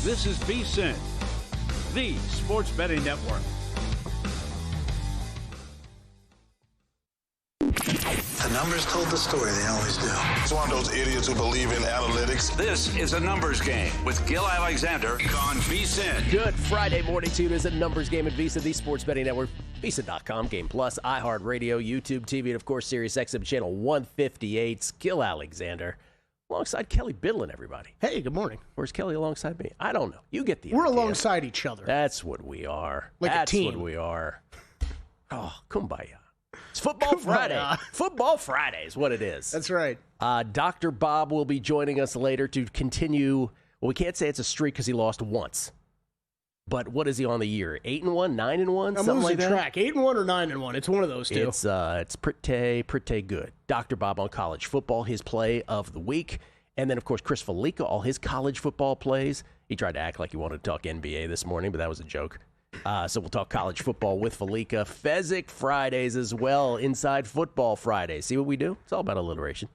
This is VSiN, the sports betting network. The numbers told the story. They always do. It's one of those idiots who believe in analytics. This is a numbers game with Gil Alexander on VSiN. Good Friday morning to you. It is a numbers game at VSiN, the sports betting network. VSiN.com, Game Plus, iHeartRadio, YouTube TV, and of course, Sirius XM channel 158. Gil Alexander alongside Kelly Bidlin, everybody. Hey, good morning. Where's Kelly alongside me? I don't know. You get the We're idea. alongside each other. That's what we are. Like That's a team. what we are. Oh, kumbaya. It's Football Friday. Football Friday is what it is. That's right. Dr. Bob will be joining us later to continue. Well, we can't say it's a streak because he lost once. But what is he on the year? 8-1, 9-1, something like that? Track. 8-1 or 9-1. It's one of those two. It's pretty good. Dr. Bob on college football, his play of the week. And then, of course, Chris Felica, all his college football plays. He tried to act like he wanted to talk NBA this morning, but that was a joke. So we'll talk college football with Felica. Fezzik Fridays as well, Inside Football Fridays. See what we do? It's all about alliteration.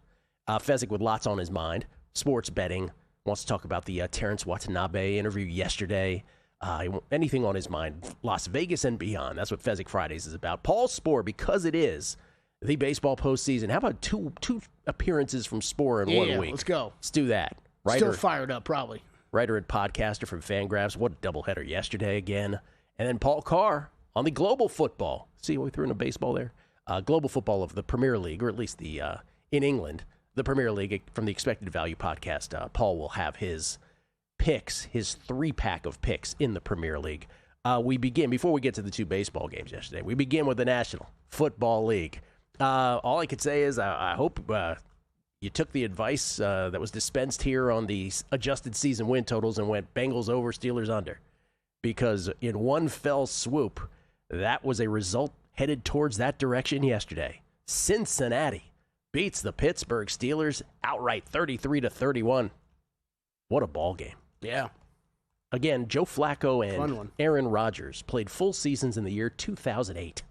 Fezzik with lots on his mind. Sports betting. Wants to talk about the Terrence Watanabe interview yesterday. Anything on his mind. Las Vegas and beyond. That's what Fezzik Fridays is about. Paul Spohr, because it is the baseball postseason. How about two appearances from Spohr in 1 week? Let's go. Let's do that. Still fired up, probably. Writer and podcaster from Fangraphs. What a doubleheader yesterday again. And then Paul Carr on the global football. See what we threw in a baseball there? Global football of the Premier League, or at least the in England, the Premier League from the Expected Value podcast. Paul will have his picks, his 3-pack of picks in the Premier League. We begin, before we get to the 2 baseball games yesterday, we begin with the National Football League. All I could say is I hope you took the advice that was dispensed here on the adjusted season win totals and went Bengals over, Steelers under. Because in one fell swoop, that was a result headed towards that direction yesterday. Cincinnati beats the Pittsburgh Steelers outright 33-31. What a ball game. Yeah. Again, Joe Flacco and Aaron Rodgers played full seasons in the year 2008.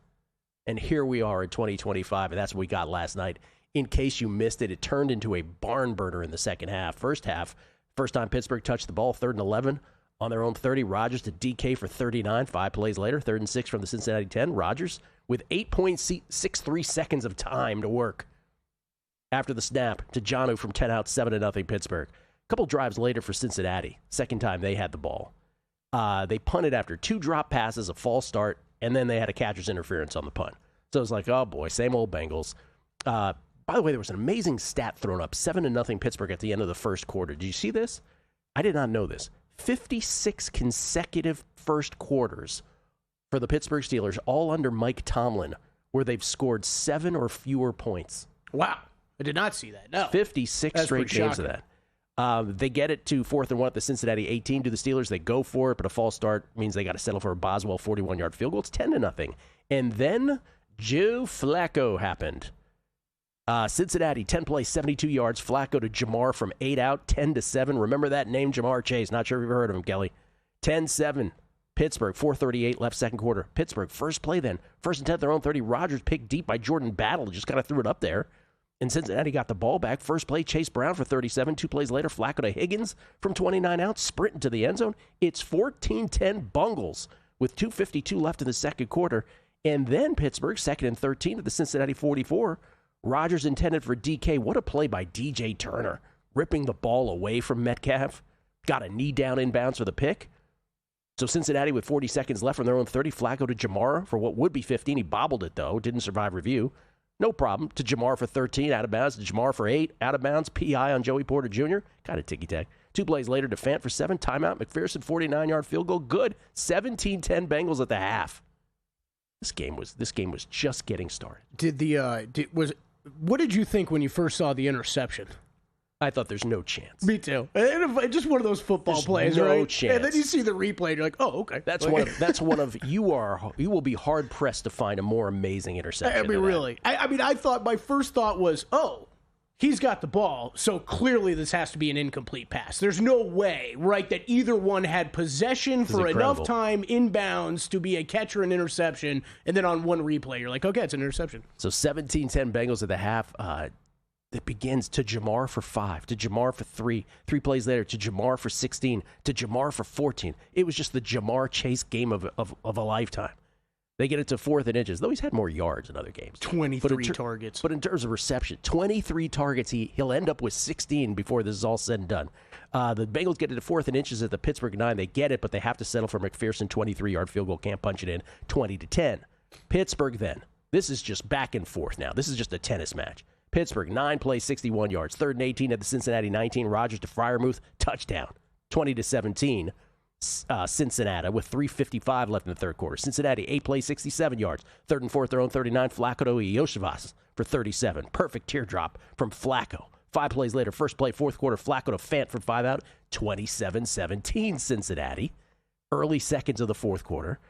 And here we are in 2025, and that's what we got last night. In case you missed it, it turned into a barn burner in the second half. First half, first time Pittsburgh touched the ball, 3rd and 11. On their own 30, Rodgers to DK for 39. 5 plays later, 3rd and 6 from the Cincinnati 10. Rodgers with 8.63 seconds of time to work after the snap to Jonnu from 10 out, 7-0 Pittsburgh. A couple drives later for Cincinnati, second time they had the ball. They punted after 2 drop passes, a false start, and then they had a catcher's interference on the punt. So it was like, oh boy, same old Bengals. By the way, there was an amazing stat thrown up, 7-0 Pittsburgh at the end of the first quarter. Did you see this? I did not know this. 56 consecutive first quarters for the Pittsburgh Steelers, all under Mike Tomlin, where they've scored 7 or fewer points. Wow. I did not see that. No. 56 That's straight games shocking. of that. They get it to 4th and 1 at the Cincinnati 18 to the Steelers. They go for it, but a false start means they got to settle for a Boswell 41-yard field goal. It's 10-0. And then Joe Flacco happened. Cincinnati, 10 plays, 72 yards. Flacco to Jamar from 8 out, 10-7. Remember that name, Jamar Chase. Not sure if you've heard of him, Kelly. 10-7. Pittsburgh, 4:38 left second quarter. Pittsburgh, first play then. 1st and 10, their own 30. Rodgers picked deep by Jordan Battle. Just kind of threw it up there. And Cincinnati got the ball back. First play, Chase Brown for 37. 2 plays later, Flacco to Higgins from 29 out, sprinting to the end zone. It's 14-10 Bungles with 2:52 left in the second quarter. And then Pittsburgh, 2nd and 13 at the Cincinnati 44. Rodgers intended for DK. What a play by DJ Turner, ripping the ball away from Metcalf. Got a knee down inbounds for the pick. So Cincinnati with 40 seconds left from their own 30. Flacco to Jamar for what would be 15. He bobbled it, though. Didn't survive review. No problem. To Jamar for 13. Out of bounds. To Jamar for 8. Out of bounds. PI on Joey Porter Jr. Kind of ticky-tack. 2 plays later to Fant for 7. Timeout. McPherson, 49-yard field goal. Good. 17-10 Bengals at the half. This game was just getting started. What did you think when you first saw the interception? I thought there's no chance. Me too. Just one of those football plays, no right? chance. And then you see the replay, and you're like, oh, okay. That's one of you will be hard pressed to find a more amazing interception. I mean, really. I thought my first thought was, oh, he's got the ball, so clearly this has to be an incomplete pass. There's no way, right, that either one had possession for enough time inbounds to be a catch or an interception, and then on one replay, you're like, okay, it's an interception. So 17-10 Bengals at the half. that begins to Jamar for 5, to Jamar for 3, 3 plays later, to Jamar for 16, to Jamar for 14. It was just the Jamar Chase game of a lifetime. They get it to 4th and inches, though he's had more yards in other games. 23 targets. But in terms of reception, 23 targets. He'll end up with 16 before this is all said and done. The Bengals get it to 4th and inches at the Pittsburgh 9. They get it, but they have to settle for McPherson 23-yard field goal. Can't punch it in. 20-10. Pittsburgh then. This is just back and forth now. This is just a tennis match. Pittsburgh, 9 plays, 61 yards. 3rd and 18 at the Cincinnati 19. Rodgers to Freiermuth, touchdown. 20-17. Cincinnati with 3:55 left in the third quarter. Cincinnati, 8 plays, 67 yards. 3rd and 4th, their own 39. Flacco to Iosivas for 37. Perfect teardrop from Flacco. 5 plays later, first play, 4th quarter, Flacco to Fant for 5 out. 27-17 Cincinnati. Early seconds of the 4th quarter.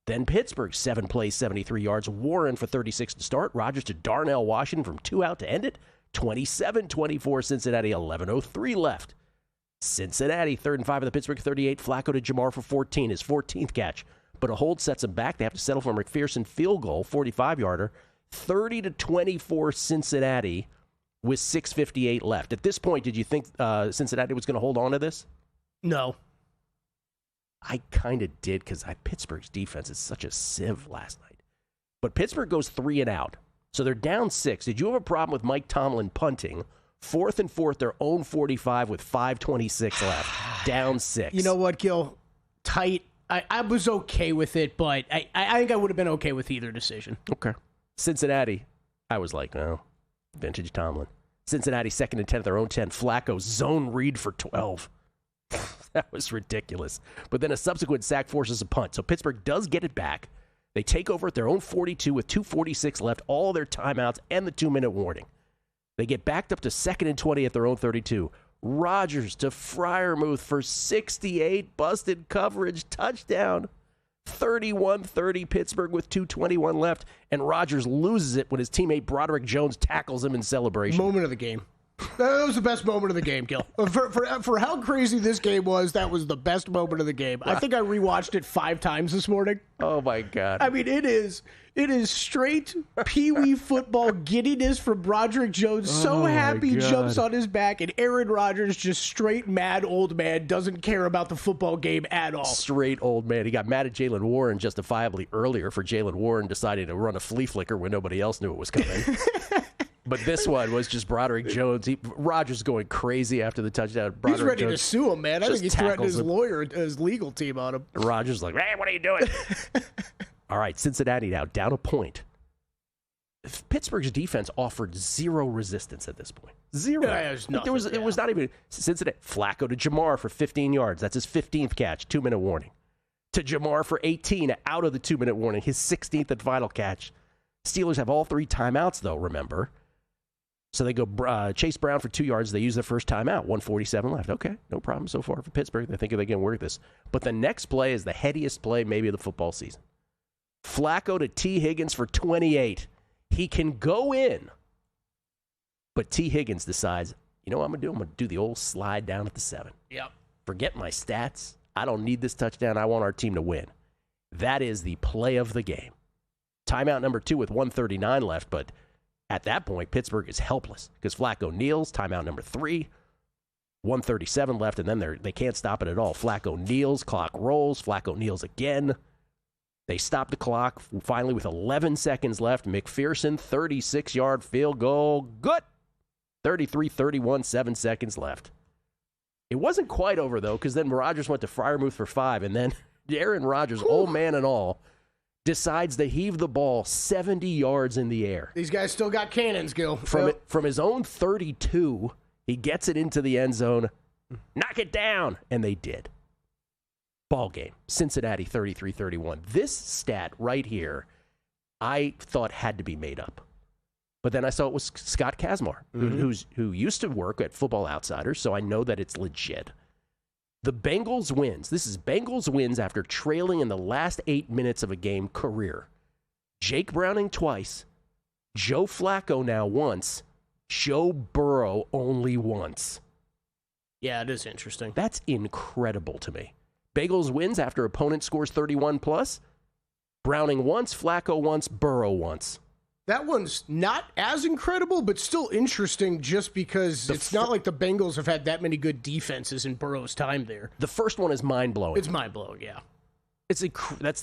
Then Pittsburgh, 7 plays, 73 yards. Warren for 36 to start. Rodgers to Darnell Washington from 2 out to end it. 27-24 Cincinnati, 11:03 left. Cincinnati, 3rd and 5 of the Pittsburgh 38. Flacco to Jamar for 14, his 14th catch. But a hold sets him back. They have to settle for a McPherson field goal, 45-yarder. 30-24 Cincinnati with 6:58 left. At this point, did you think Cincinnati was going to hold on to this? No. I kind of did because Pittsburgh's defense is such a sieve last night. But Pittsburgh goes 3 and out. So they're down 6. Did you have a problem with Mike Tomlin punting? 4th and 4th, their own 45 with 5:26 left. Down 6. You know what, Gil? Tight. I was okay with it, but I think I would have been okay with either decision. Okay. Cincinnati, I was like, oh, vintage Tomlin. Cincinnati, 2nd and 10 at their own 10. Flacco, zone read for 12. That was ridiculous. But then a subsequent sack forces a punt. So Pittsburgh does get it back. They take over at their own 42 with 2:46 left, all their timeouts, and the 2-minute warning. They get backed up to 2nd and 20 at their own 32. Rodgers to Freiermuth for 68, busted coverage, touchdown. 31-30 Pittsburgh with 2:21 left, and Rodgers loses it when his teammate Broderick Jones tackles him in celebration. Moment of the game. That was the best moment of the game, Gil. For how crazy this game was, that was the best moment of the game. I think I rewatched it 5 times this morning. Oh, my God. I mean, it is straight Pee-wee football giddiness from Broderick Jones. So happy he jumps on his back, and Aaron Rodgers just straight mad old man, doesn't care about the football game at all. Straight old man. He got mad at Jalen Warren justifiably earlier for Jalen Warren deciding to run a flea flicker when nobody else knew it was coming. But this one was just Broderick Jones. Rodgers going crazy after the touchdown. He's ready to sue him, man. I think he's threatened his lawyer, his legal team on him. Rodgers like, hey, what are you doing? All right, Cincinnati now down a point. Pittsburgh's defense offered 0 resistance at this point. 0. Yeah, it was not even Cincinnati. Flacco to Jamar for 15 yards. That's his 15th catch. 2-minute warning. To Jamar for 18 out of the 2-minute warning. His 16th and final catch. Steelers have all 3 timeouts, though, remember. So they go Chase Brown for 2 yards. They use their first timeout. 1:47 left. Okay, no problem so far for Pittsburgh. They think they can work this. But the next play is the headiest play maybe of the football season. Flacco to T. Higgins for 28. He can go in. But T. Higgins decides, you know what I'm going to do? I'm going to do the old slide down at the 7. Yep. Forget my stats. I don't need this touchdown. I want our team to win. That is the play of the game. Timeout number 2 with 1:39 left, but at that point, Pittsburgh is helpless because Flacco kneels. Timeout number 3, 1:37 left, and then they can't stop it at all. Flacco kneels, clock rolls. Flacco kneels again. They stop the clock finally with 11 seconds left. McPherson, 36-yard field goal. Good. 33-31, 7 seconds left. It wasn't quite over, though, because then Rodgers went to Freiermuth for 5, and then Aaron Rodgers, old man and all, decides to heave the ball 70 yards in the air. These guys still got cannons, Gil. From his own 32, he gets it into the end zone. Knock it down. And they did. Ball game. Cincinnati 33-31. This stat right here, I thought had to be made up. But then I saw it was Scott Kazmar, who used to work at Football Outsiders, so I know that it's legit. The Bengals wins. This is Bengals wins after trailing in the last 8 minutes of a game career. Jake Browning twice. Joe Flacco now once. Joe Burrow only once. Yeah, it is interesting. That's incredible to me. Bengals wins after opponent scores 31 plus. Browning once, Flacco once, Burrow once. That one's not as incredible, but still interesting just because it's not like the Bengals have had that many good defenses in Burrow's time there. The first one is mind-blowing. It's mind-blowing, yeah. That's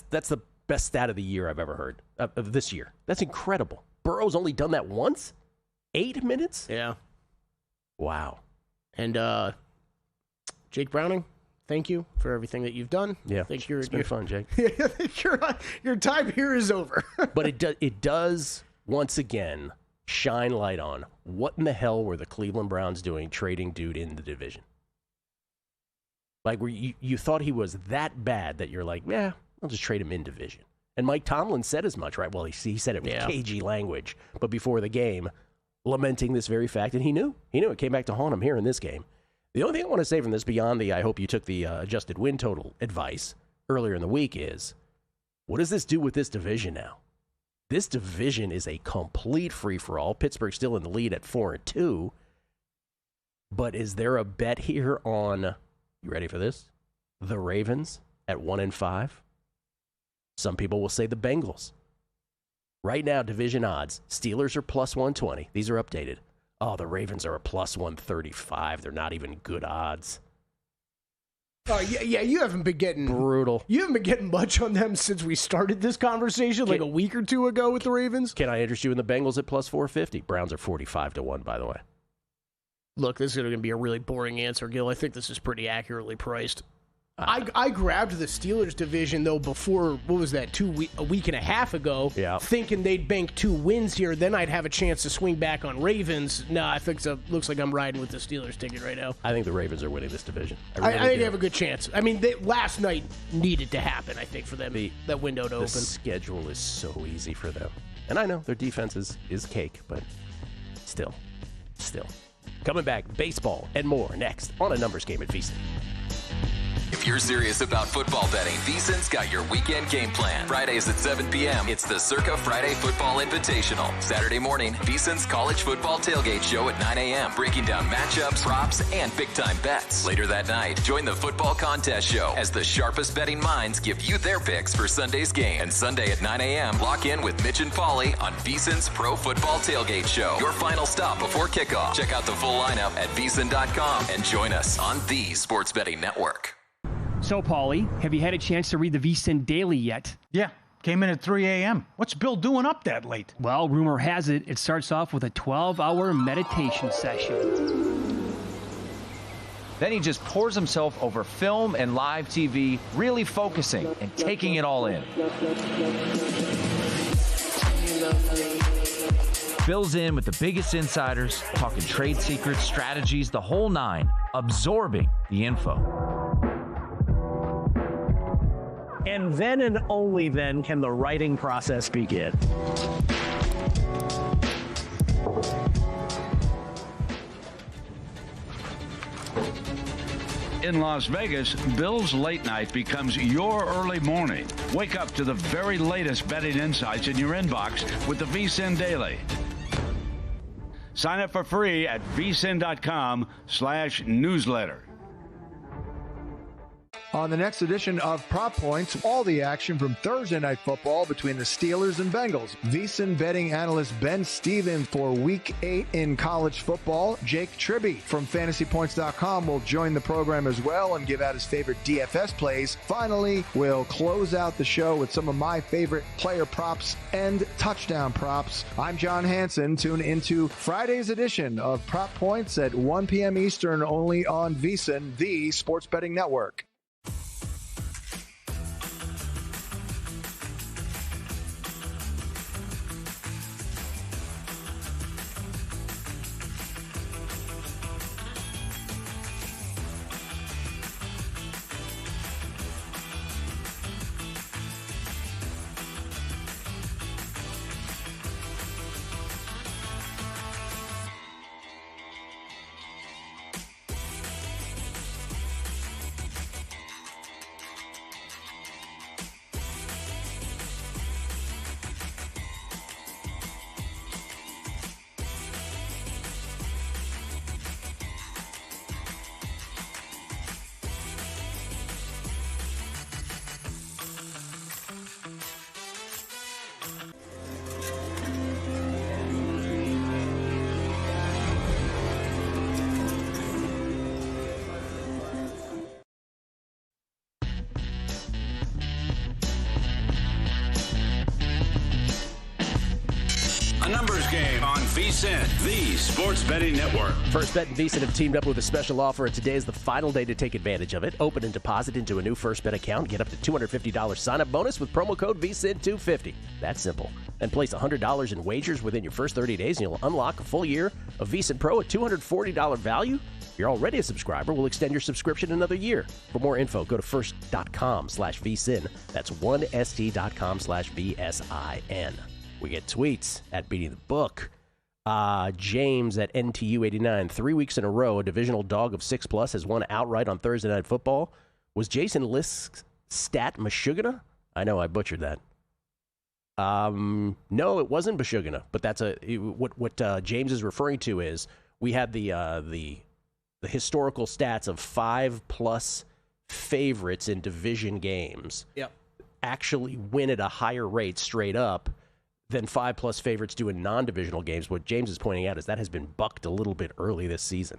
the best stat of the year I've ever heard, of this year. That's incredible. Burrow's only done that once? 8 minutes? Yeah. Wow. And Jake Browning, thank you for everything that you've done. Yeah, it's been fun, Jake. Your time here is over. But it does, once again, shine light on what in the hell were the Cleveland Browns doing trading dude in the division. Like, where you thought he was that bad that you're like, yeah, I'll just trade him in division. And Mike Tomlin said as much, right? Well, he said it with cagey language, but before the game, lamenting this very fact, and he knew it came back to haunt him here in this game. The only thing I want to say from this, beyond the I hope you took the adjusted win total advice earlier in the week, is what does this do with this division now? This division is a complete free-for-all. Pittsburgh's still in the lead at 4-2. But is there a bet here on, you ready for this? The Ravens at 1-5? Some people will say the Bengals. Right now, division odds, Steelers are plus 120. These are updated. Oh, the Ravens are a plus 135. They're not even good odds. Oh, yeah, you haven't been getting... Brutal. You haven't been getting much on them since we started this conversation like a week or two ago with the Ravens. Can I interest you in the Bengals at plus 450? Browns are 45-1, by the way. Look, this is going to be a really boring answer, Gil. I think this is pretty accurately priced. I grabbed the Steelers division, though, before, what was that, a week and a half ago, thinking they'd bank 2 wins here, then I'd have a chance to swing back on Ravens. No, I think so. Looks like I'm riding with the Steelers ticket right now. I think the Ravens are winning this division. I think they have a good chance. I mean, last night needed to happen, I think, for them, that window to open. The schedule is so easy for them. And I know their defense is cake, but still. Coming back, baseball and more next on A Numbers Game at VSiN. If you're serious about football betting, VSiN's got your weekend game plan. Fridays at 7 p.m., it's the Circa Friday Football Invitational. Saturday morning, VSiN's college football tailgate show at 9 a.m., breaking down matchups, props, and big-time bets. Later that night, join the football contest show as the sharpest betting minds give you their picks for Sunday's game. And Sunday at 9 a.m., lock in with Mitch and Paulie on VSiN's Pro Football Tailgate Show. Your final stop before kickoff. Check out the full lineup at VSiN.com and join us on the Sports Betting Network. So, Paulie, have you had a chance to read the VSiN Daily yet? Yeah, came in at 3 a.m. What's Bill doing up that late? Well, rumor has it, it starts off with a 12-hour meditation session. Then he just pours himself over film and live TV, really focusing and taking it all in. Bill's in with the biggest insiders, talking trade secrets, strategies, the whole nine, absorbing the info. And then and only then can the writing process begin. In Las Vegas, Bill's late night becomes your early morning. Wake up to the very latest betting insights in your inbox with the VSiN Daily. Sign up for free at vsin.com/newsletter. On the next edition of Prop Points, all the action from Thursday Night Football between the Steelers and Bengals. VSiN betting analyst Ben Stevens for Week 8 in college football. Jake Tribby from FantasyPoints.com will join the program as well and give out his favorite DFS plays. Finally, we'll close out the show with some of my favorite player props and touchdown props. I'm John Hansen. Tune into Friday's edition of Prop Points at 1 p.m. Eastern only on VSiN, the Sports Betting Network. Numbers Game on VSiN, the sports betting network. First Bet and VSiN have teamed up with a special offer, and today is the final day to take advantage of it. Open and deposit into a new First Bet account. Get up to $250 sign-up bonus with promo code VSiN250. That's simple. And place $100 in wagers within your first 30 days, and you'll unlock a full year of VSiN Pro at $240 value. If you're already a subscriber, we'll extend your subscription another year. For more info, go to first.com/VSiN. That's 1st.com/VSIN. We get tweets at Beating the Book. James at NTU89. 3 weeks in a row, a divisional dog of 6+ has won outright on Thursday Night Football. Was Jason Lisk's stat Meshuggah? I know I butchered that. No, it wasn't Meshuggah, but that's what James is referring to is we had the historical stats of 5+ favorites in division games. Yep. Actually win at a higher rate straight up than 5+ favorites do in non-divisional games. What James is pointing out is that has been bucked a little bit early this season.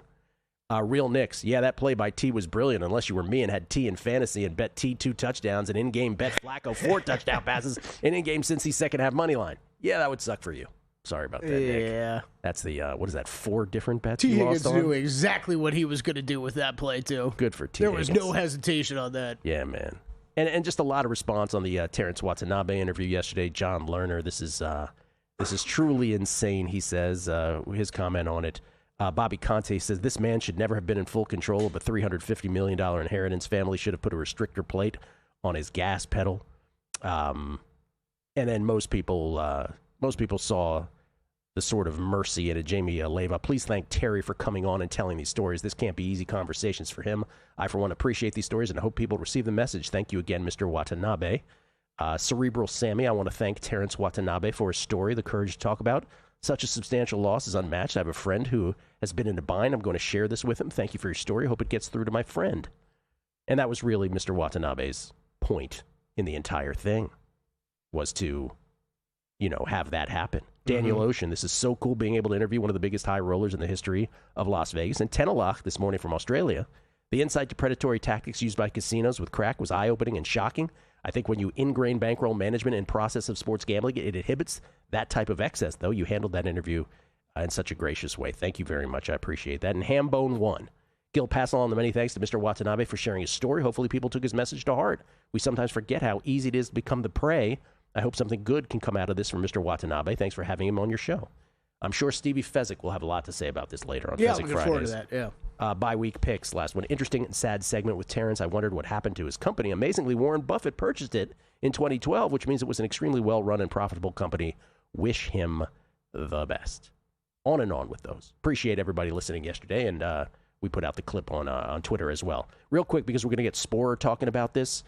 Real Knicks, yeah, that play by T was brilliant, unless you were me and had T in fantasy and bet T 2 touchdowns and in-game bet Flacco 4 touchdown passes and in-game Cincy second half money line. Yeah, that would suck for you. Sorry about that, Nick. Yeah. That's the, what is that, 4 different bets T. you Higgins lost on? knew exactly what he was going to do with that play, too. Good for T. There was Higgins. no hesitation on that. Yeah, man. And just a lot of response on the Terrence Watanabe interview yesterday. John Lerner, this is truly insane, he says, his comment on it. Bobby Conte says, this man should never have been in full control of a $350 million inheritance. Family should have put a restrictor plate on his gas pedal. And then most people saw the sort of mercy in it. Jamie Leva, please thank Terry for coming on and telling these stories. This can't be easy conversations for him. I, for one, appreciate these stories and hope people receive the message. Thank you again, Mr. Watanabe. Cerebral Sammy, I want to thank Terrence Watanabe for his story, the courage to talk about. Such a substantial loss is unmatched. I have a friend who has been in a bind. I'm going to share this with him. Thank you for your story. Hope it gets through to my friend. And that was really Mr. Watanabe's point in the entire thing, was to, have that happen. Daniel Ocean, this is so cool being able to interview one of the biggest high rollers in the history of Las Vegas. And Tenelach this morning from Australia. The insight to predatory tactics used by casinos with crack was eye-opening and shocking. I think when you ingrain bankroll management and process of sports gambling, it inhibits that type of excess, though. You handled that interview in such a gracious way. Thank you very much. I appreciate that. And Hambone1. Gil, pass along the many thanks to Mr. Watanabe for sharing his story. Hopefully people took his message to heart. We sometimes forget how easy it is to become the prey. I hope something good can come out of this from Mr. Watanabe. Thanks for having him on your show. I'm sure Stevie Fezzik will have a lot to say about this later on Fezzik looking Fridays. forward to that, yeah. Bi-week picks, last one. Interesting and sad segment with Terrence. I wondered what happened to his company. Amazingly, Warren Buffett purchased it in 2012, which means it was an extremely well-run and profitable company. Wish him the best. On and on with those. Appreciate everybody listening yesterday, and we put out the clip on Twitter as well. Real quick, because we're going to get Sporer talking about this,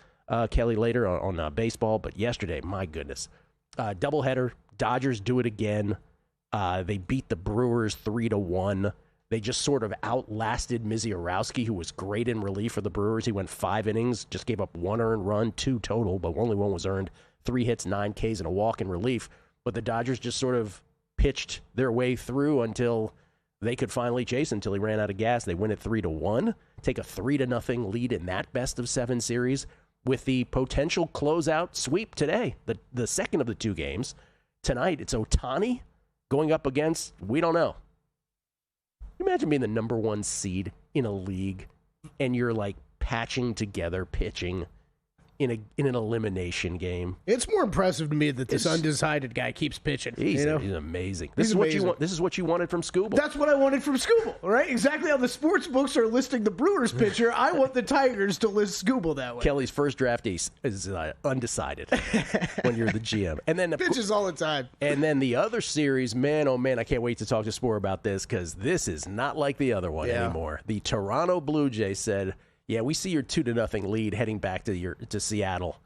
Kelly, later on baseball, but yesterday, my goodness. Doubleheader, Dodgers do it again. They beat the Brewers 3-1. They just sort of outlasted Misiorowski, who was great in relief for the Brewers. He went 5 innings, just gave up 1 earned run, 2 total, but only 1 was earned. 3 hits, 9 Ks, and a walk in relief. But the Dodgers just sort of pitched their way through until they could finally chase until he ran out of gas. They win it 3-1, take a 3-0 lead in that best-of-7 series with the potential closeout sweep today, the second of the 2 games. Tonight, it's Ohtani going up against, we don't know. Can you imagine being the number 1 seed in a league and you're like patching together pitching in an elimination game? It's more impressive to me that this undecided guy keeps pitching. He's amazing. This is what you want. This is what you wanted from Scooble. That's what I wanted from Scooble, right? Exactly how the sports books are listing the Brewers pitcher. I want the Tigers to list Scooble that way. Kelly's first draft is undecided when you're the GM, and then pitches all the time. And then the other series, man, oh man, I can't wait to talk to Spore about this because this is not like the other one anymore. The Toronto Blue Jays said, yeah, we see your 2-0 lead heading back to Seattle.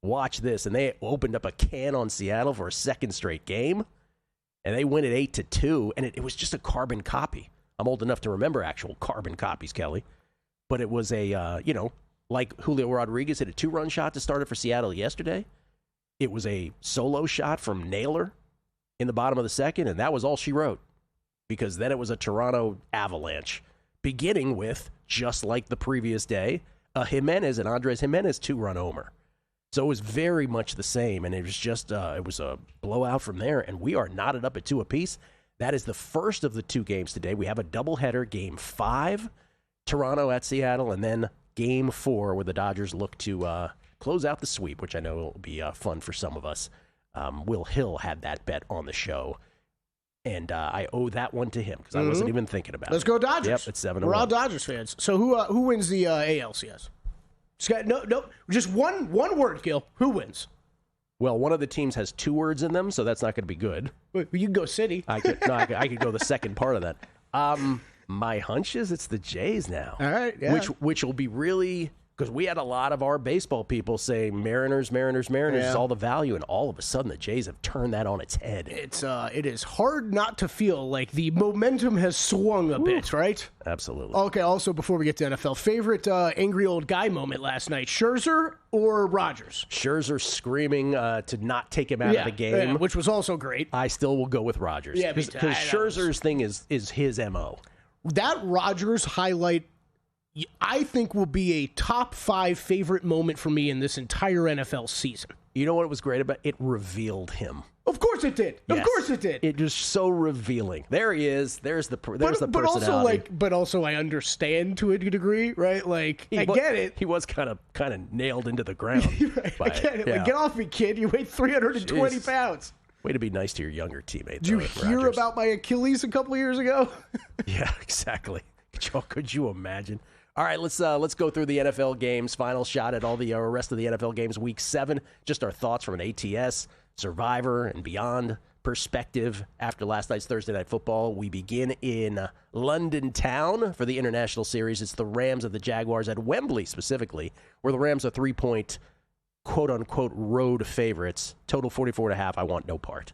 Watch this. And they opened up a can on Seattle for a second straight game. And they win it 8-2. And it was just a carbon copy. I'm old enough to remember actual carbon copies, Kelly. But it was a, like Julio Rodriguez hit a 2-run shot to start it for Seattle yesterday. It was a solo shot from Naylor in the bottom of the second. And that was all she wrote. Because then it was a Toronto avalanche. Beginning with, just like the previous day, a Jimenez and Andres Jimenez 2-run homer. So it was very much the same, and it was just it was a blowout from there, and we are knotted up at 2 apiece. That is the first of the 2 games today. We have a doubleheader, Game 5, Toronto at Seattle, and then Game 4, where the Dodgers look to close out the sweep, which I know will be fun for some of us. Will Hill had that bet on the show, and I owe that one to him because I wasn't even thinking about it. Let's go Dodgers. Yep, it's 7-1. We're all Dodgers fans. So who wins the ALCS? No, just one word, Gil. Who wins? Well, one of the teams has 2 words in them, so that's not going to be good. You can go City. I could go the second part of that. My hunch is it's the Jays now. All right, yeah. Which will be really, because we had a lot of our baseball people say Mariners is all the value, and all of a sudden the Jays have turned that on its head. It is hard not to feel like the momentum has swung a bit, right? Absolutely. Okay, also before we get to NFL, favorite angry old guy moment last night, Scherzer or Rogers? Scherzer screaming to not take him out of the game. Which was also great. I still will go with Rogers. Yeah, because Scherzer's thing is his MO. That Rogers highlight, I think, will be a top 5 favorite moment for me in this entire NFL season. You know what was great about it? It revealed him. Of course it did. Yes. Of course it did. It was so revealing. There he is. There's the personality. But also I understand to a degree, right? Like I get it. He was kind of nailed into the ground. Right, I get it. Yeah. Like, get off me, kid. You weigh 320 pounds. Way to be be nice to your younger teammate. Did you hear about my Achilles a couple of years ago? Yeah, exactly. Could you imagine? All right, let's go through the NFL games. Final shot at all the rest of the NFL games. Week 7, just our thoughts from an ATS, Survivor, and beyond perspective after last night's Thursday Night Football. We begin in London town for the International Series. It's the Rams of the Jaguars at Wembley specifically, where the Rams are 3-point, quote-unquote, road favorites. Total 44.5. I want no part.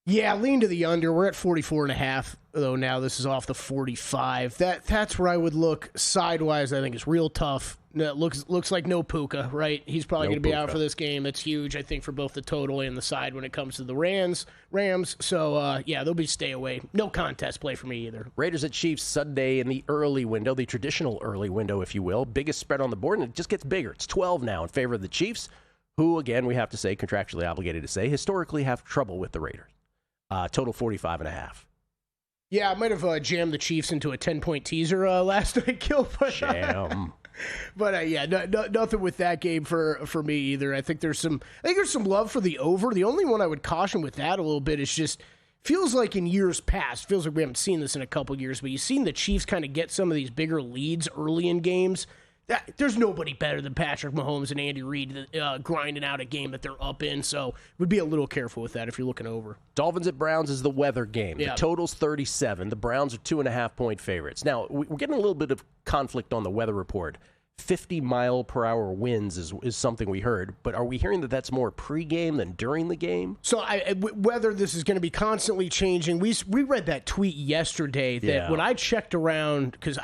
Yeah, lean to the under. We're at 44.5, though now this is off the 45. That's where I would look sidewise. I think it's real tough. No, looks like no Puka, right? He's probably going to be out for this game. That's huge, I think, for both the total and the side when it comes to the Rams. So, they'll be stay away. No contest play for me either. Raiders at Chiefs Sunday in the early window, the traditional early window, if you will. Biggest spread on the board, and it just gets bigger. It's 12 now in favor of the Chiefs, who, again, we have to say, contractually obligated to say, historically have trouble with the Raiders. Total 45.5. Yeah, I might have jammed the Chiefs into a 10-point teaser last night, Gil. Jam. But nothing with that game for me either. I think there's some love for the over. The only one I would caution with that a little bit is just feels like in years past. Feels like we haven't seen this in a couple years, but you've seen the Chiefs kind of get some of these bigger leads early in games. There's nobody better than Patrick Mahomes and Andy Reid grinding out a game that they're up in, so would be a little careful with that if you're looking over. Dolphins at Browns is the weather game. Yeah. The total's 37. The Browns are 2.5-point favorites. Now, we're getting a little bit of conflict on the weather report. 50-mile-per-hour winds is something we heard, but are we hearing that that's more pregame than during the game? So whether this is going to be constantly changing, we read that tweet yesterday that when I checked around, because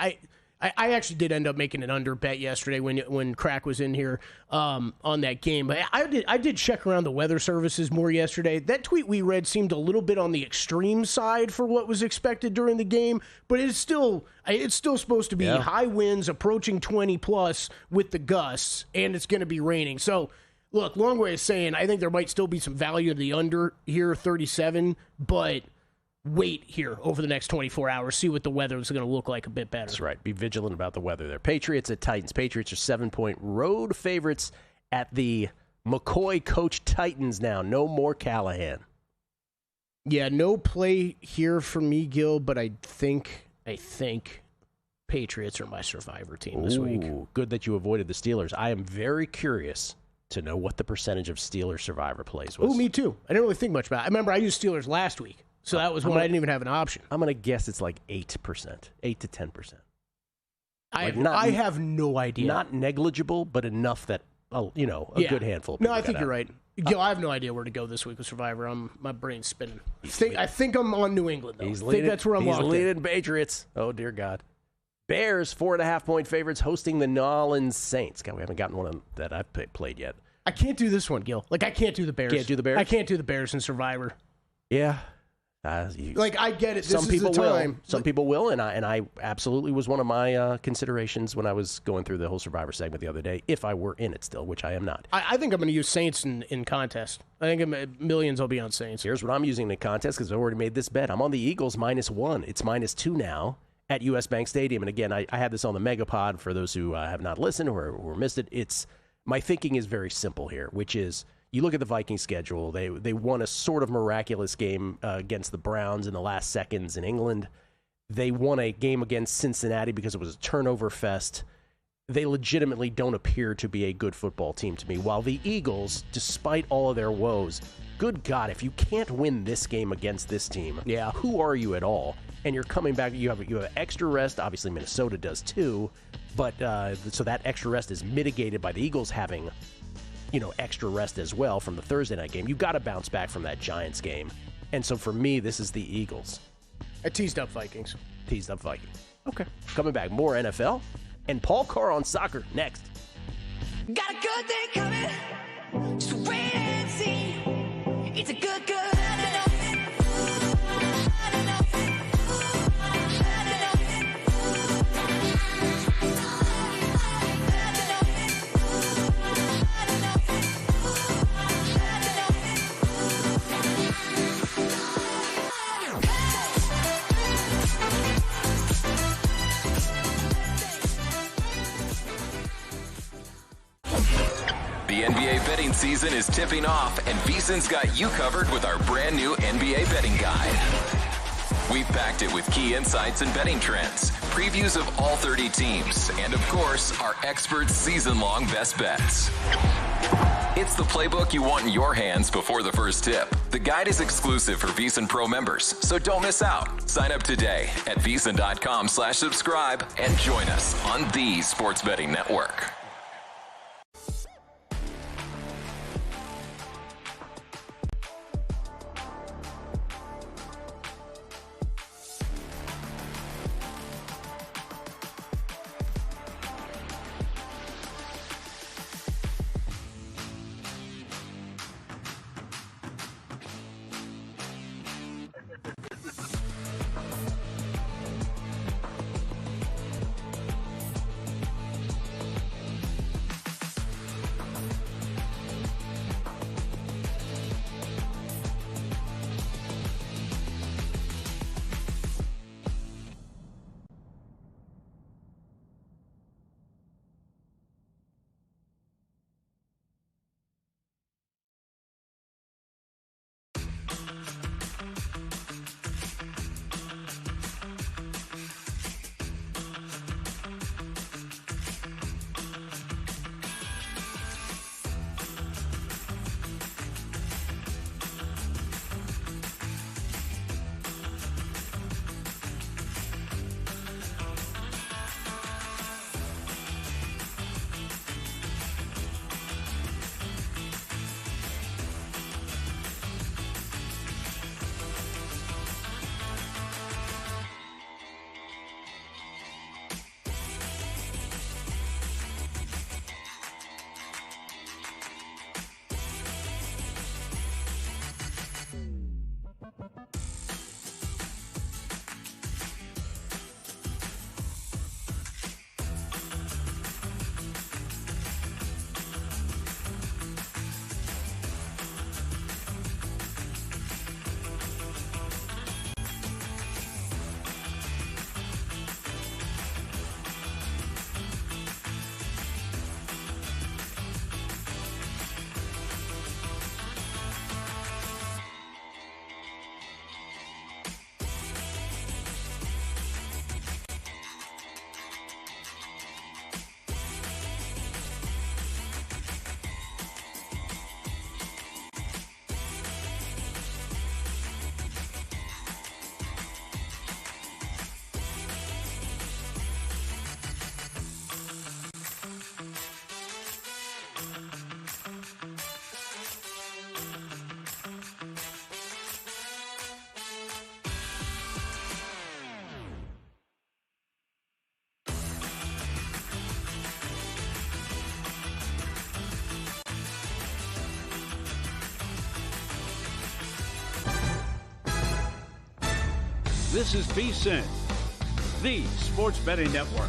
I actually did end up making an under bet yesterday when Crack was in here on that game. But I did check around the weather services more yesterday. That tweet we read seemed a little bit on the extreme side for what was expected during the game, but it's still supposed to be high winds approaching 20 plus with the gusts, and it's going to be raining. So look, long way of saying I think there might still be some value in the under here, 37, but wait here over the next 24 hours, see what the weather is going to look like a bit better. That's right. Be vigilant about the weather there. Patriots at Titans. Patriots are 7-point road favorites at the McCoy-coached Titans now. No more Callahan. Yeah, no play here for me, Gil, but I think Patriots are my survivor team this week. Good that you avoided the Steelers. I am very curious to know what the percentage of Steelers survivor plays was. Oh, me too. I didn't really think much about it. I remember I used Steelers last week. So that was when I didn't even have an option. I'm going to guess it's like 8%, 8 to 10%. I have no idea. Not negligible, but enough that, a good handful of people. No, I think you're right. Gil, I have no idea where to go this week with Survivor. My brain's spinning. I think I'm on New England, though. I think that's where I'm locked in. He's leading Patriots. Oh, dear God. Bears, 4.5-point favorites, hosting the New Orleans Saints. God, we haven't gotten one that I've played yet. I can't do this one, Gil. I can't do the Bears. Can't do the Bears? I can't do the Bears in Survivor. Yeah. I get it. Some people will. Some people will, and I absolutely was one of my considerations when I was going through the whole Survivor segment the other day, if I were in it still, which I am not. I think I'm going to use Saints in contest. I think millions will be on Saints. Here's what I'm using in contest because I already made this bet. I'm on the Eagles -1. It's -2 now at US Bank Stadium. And again, I had this on the Megapod for those who have not listened or missed it. My thinking is very simple here, which is, you look at the Vikings schedule. They won a sort of miraculous game against the Browns in the last seconds in England. They won a game against Cincinnati because it was a turnover fest. They legitimately don't appear to be a good football team to me. While the Eagles, despite all of their woes, good God, if you can't win this game against this team, who are you at all? And you're coming back. You have extra rest. Obviously, Minnesota does too. But so that extra rest is mitigated by the Eagles having extra rest as well from the Thursday night game. You've got to bounce back from that Giants game. And so for me, this is the Eagles. I teased up Vikings. Okay. Coming back, more NFL and Paul Carr on soccer next. Got a good thing coming. Just wait and see. It's a good. The NBA betting season is tipping off, and VSiN's got you covered with our brand new NBA betting guide. We've packed it with key insights and betting trends, previews of all 30 teams, and of course, our experts' season-long best bets. It's the playbook you want in your hands before the first tip. The guide is exclusive for VSiN Pro members, so don't miss out. Sign up today at VSiN.com/subscribe and join us on the Sports Betting Network. This is VSiN, the sports betting network.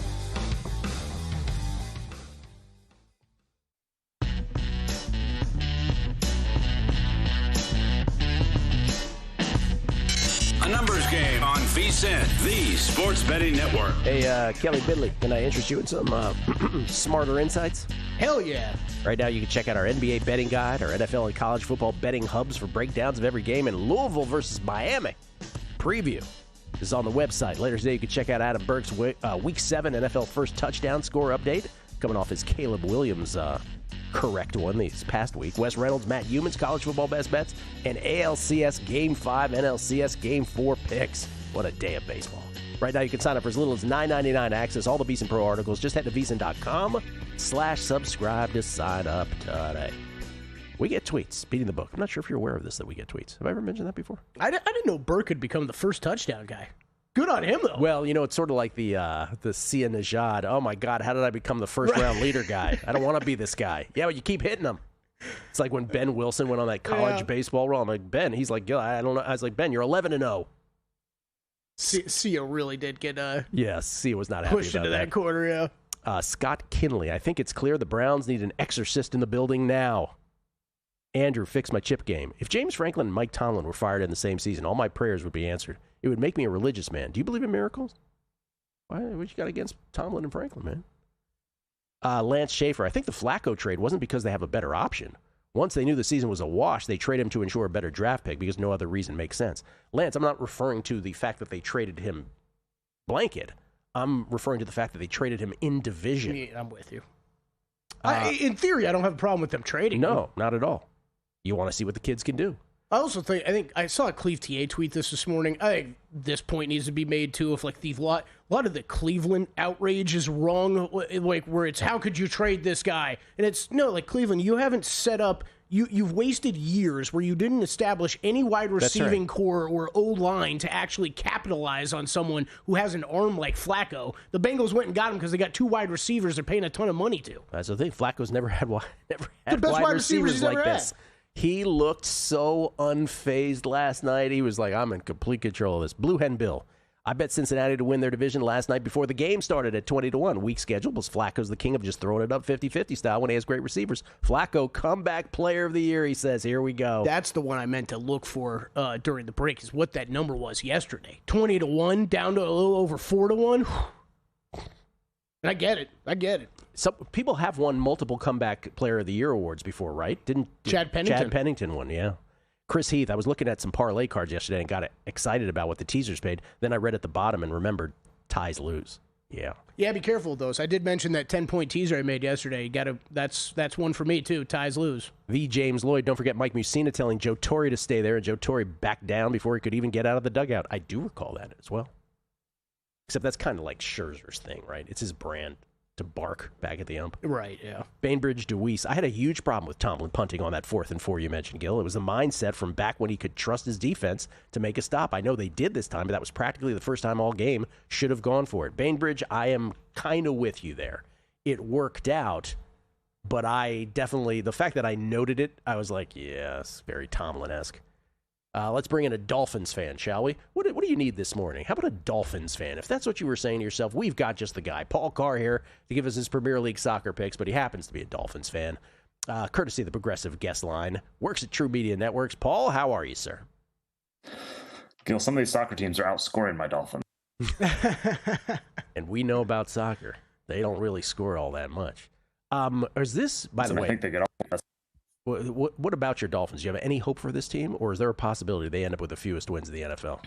A numbers game on VSiN, the sports betting network. Hey, Kelly Bidley, can I interest you in some smarter insights? Hell yeah. Right now, you can check out our NBA betting guide, our NFL and college football betting hubs for breakdowns of every game, and Louisville versus Miami preview is on the website. Later today, you can check out Adam Burke's Week 7 NFL first touchdown score update, coming off his Caleb Williams correct one this past week. Wes Reynolds, Matt Humans, college football best bets, and ALCS Game 5, NLCS Game 4 picks. What a day of baseball. Right now, you can sign up for as little as $9.99 to access all the VSiN Pro articles. Just head to VSiN.com/subscribe to sign up today. We get tweets, beating the book. I'm not sure if you're aware of this, that we get tweets. Have I ever mentioned that before? I didn't know Burke could become the first touchdown guy. Good on him, though. Well, it's sort of like the Sia Najad. Oh, my God, how did I become the first-round leader guy? I don't want to be this guy. Yeah, but you keep hitting him. It's like when Ben Wilson went on that college baseball role. I'm like, Ben, he's like, I don't know. I was like, Ben, you're 11-0. Sia really did get yes, Sia was not happy pushed about into that corner, yeah. Scott Kinley, I think it's clear the Browns need an exorcist in the building now. Andrew, fix my chip game. If James Franklin and Mike Tomlin were fired in the same season, all my prayers would be answered. It would make me a religious man. Do you believe in miracles? What you got against Tomlin and Franklin, man? Lance Schaefer, I think the Flacco trade wasn't because they have a better option. Once they knew the season was a wash, they trade him to ensure a better draft pick because no other reason makes sense. Lance, I'm not referring to the fact that they traded him blanket. I'm referring to the fact that they traded him in division. Yeah, I'm with you. In theory, I don't have a problem with them trading him. No, not at all. You want to see what the kids can do. I think I saw a Cleve TA tweet this morning. I think this point needs to be made too. If like a lot of the Cleveland outrage is wrong, like where it's how could you trade this guy? And it's no, like Cleveland, you haven't set up. You've wasted years where you didn't establish any wide receiving core or O-line to actually capitalize on someone who has an arm like Flacco. The Bengals went and got him because they got two wide receivers they're paying a ton of money to. That's the thing. Flacco's never had the best wide receivers like ever this. He looked so unfazed last night. He was like, I'm in complete control of this. Blue Hen Bill. I bet Cincinnati to win their division last night before the game started at 20-1. Weak schedule, plus Flacco's the king of just throwing it up 50-50 style when he has great receivers. Flacco, comeback player of the year, he says. Here we go. That's the one I meant to look for during the break, is what that number was yesterday. 20-1, down to a little over 4-1. I get it. Some people have won multiple comeback player of the year awards before, right? Didn't Chad Pennington? Chad Pennington won, yeah. Chris Heath, I was looking at some parlay cards yesterday and got excited about what the teasers paid. Then I read at the bottom and remembered ties lose. Yeah. Yeah, be careful of those. I did mention that 10-point teaser I made yesterday. You gotta that's one for me too. Ties lose. V. James Lloyd, don't forget Mike Mussina telling Joe Torre to stay there, and Joe Torre backed down before he could even get out of the dugout. I do recall that as well. Except that's kind of like Scherzer's thing, right? It's his brand to bark back at the ump. Right, yeah. Bainbridge DeWeese. I had a huge problem with Tomlin punting on that 4th and 4 you mentioned, Gil. It was a mindset from back when he could trust his defense to make a stop. I know they did this time, but that was practically the first time all game should have gone for it. Bainbridge, I am kind of with you there. It worked out, but I definitely, the fact that I noted it, I was like, yes, very Tomlin-esque. Let's bring in a Dolphins fan, shall we? What do you need this morning? How about a Dolphins fan? If that's what you were saying to yourself, we've got just the guy. Paul Carr here to give us his Premier League soccer picks, but he happens to be a Dolphins fan. Courtesy of the Progressive Guest Line. Works at True Media Networks. Paul, how are you, sir? Gil, some of these soccer teams are outscoring my Dolphins. And we know about soccer. They don't really score all that much. Is this, by the way... I think they get all... What about your Dolphins? Do you have any hope for this team, or is there a possibility they end up with the fewest wins in the NFL?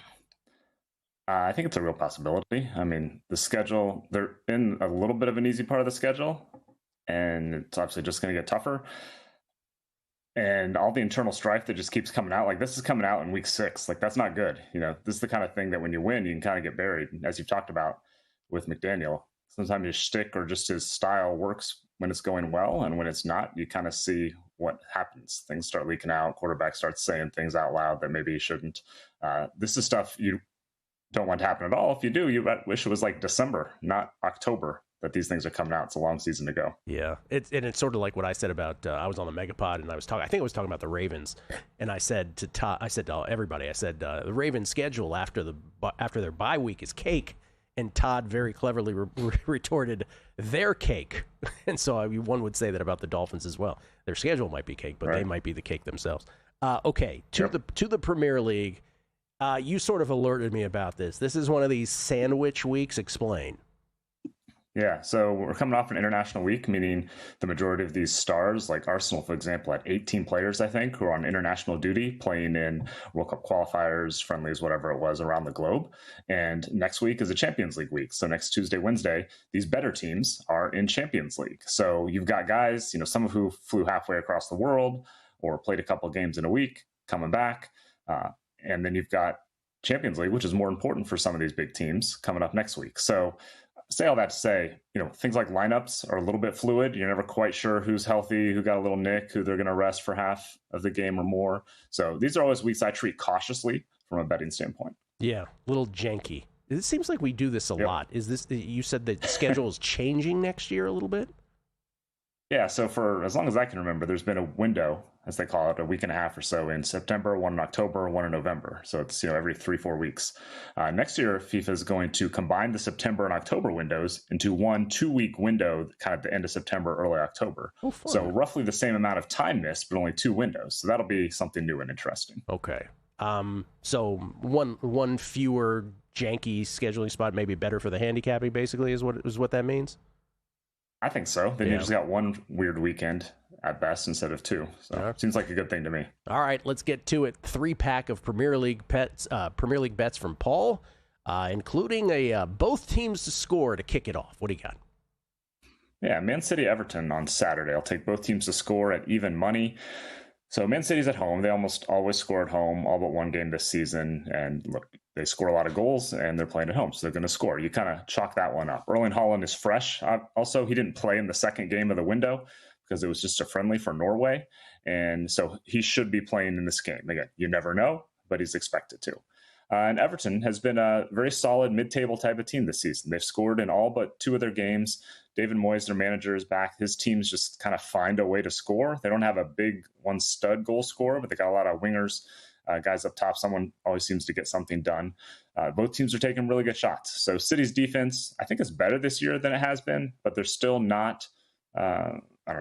I think it's a real possibility. I mean, the schedule, they're in a little bit of an easy part of the schedule, and it's obviously just going to get tougher. And all the internal strife that just keeps coming out, like this is coming out in week 6. Like, that's not good. You know, this is the kind of thing that when you win, you can kind of get buried, as you've talked about with McDaniel. Sometimes his shtick or just his style works when it's going well, and when it's not, you kind of see what happens. Things start leaking out. Quarterback starts saying things out loud that maybe he shouldn't. This is stuff you don't want to happen at all. If you do, you wish it was like December, not October, that these things are coming out. It's a long season to go. Yeah, it's sort of like what I said about I was on the Megapod and I think I was talking about the Ravens, and I said to Todd, I said to everybody, I said the Ravens' schedule after their bye week is cake, and Todd very cleverly retorted, their cake. And so one would say that about the Dolphins as well. Their schedule might be cake, but They might be the cake themselves. Okay, to the Premier League. You sort of alerted me about this. This is one of these sandwich weeks. Explain. Yeah, so we're coming off an international week, meaning the majority of these stars, like Arsenal, for example, had 18 players, I think, who are on international duty playing in World Cup qualifiers, friendlies, whatever it was, around the globe. And next week is a Champions League week. So next Tuesday, Wednesday, these better teams are in Champions League. So you've got guys, some of who flew halfway across the world or played a couple of games in a week coming back. And then you've got Champions League, which is more important for some of these big teams coming up next week. So say all that to say, things like lineups are a little bit fluid. You're never quite sure who's healthy, who got a little nick, who they're going to rest for half of the game or more. So these are always weeks I treat cautiously from a betting standpoint. Yeah, a little janky. It seems like we do this a lot. Is this, you said the schedule is changing next year a little bit? Yeah, so for as long as I can remember, there's been a window, as they call it, a week and a half or so in September, one in October, one in November. So it's every 3-4 weeks. Next year, FIFA is going to combine the September and October windows into one 2-week window, kind of the end of September, early October. Oh, fun. So roughly the same amount of time missed, but only 2 windows. So that'll be something new and interesting. Okay. So one fewer janky scheduling spot may be better for the handicapping. Basically, is what that means. I think so. Then you just got one weird weekend at best instead of 2. So it seems like a good thing to me. All right, let's get to it. 3-pack of Premier League bets from Paul, including both teams to score to kick it off. What do you got? Yeah, Man City Everton on Saturday. I'll take both teams to score at even money. So Man City's at home. They almost always score at home, all but one game this season. And look, they score a lot of goals, and they're playing at home, so they're going to score. You kind of chalk that one up. Erling Haaland is fresh. Also, he didn't play in the second game of the window because it was just a friendly for Norway. And so he should be playing in this game. Again, you never know, but he's expected to. And Everton has been a very solid mid-table type of team this season. They've scored in all but 2 of their games. David Moyes, their manager, is back. His teams just kind of find a way to score. They don't have a big one stud goal scorer, but they got a lot of wingers, guys up top. Someone always seems to get something done. Both teams are taking really good shots. So City's defense, I think, is better this year than it has been, but they're still not,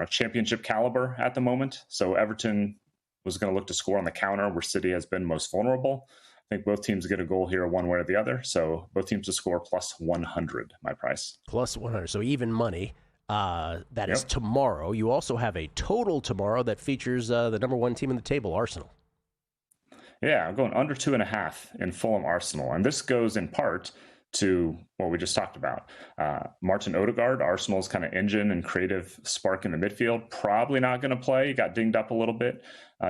championship caliber at the moment. So Everton was going to look to score on the counter where City has been most vulnerable. I think both teams get a goal here one way or the other. So both teams to score plus 100, my price. Plus 100. So even money. That is tomorrow. You also have a total tomorrow that features the number 1 team in the table, Arsenal. Yeah, I'm going under 2.5 in Fulham Arsenal. And this goes in part to what we just talked about. Martin Odegaard, Arsenal's kind of engine and creative spark in the midfield, probably not going to play. He got dinged up a little bit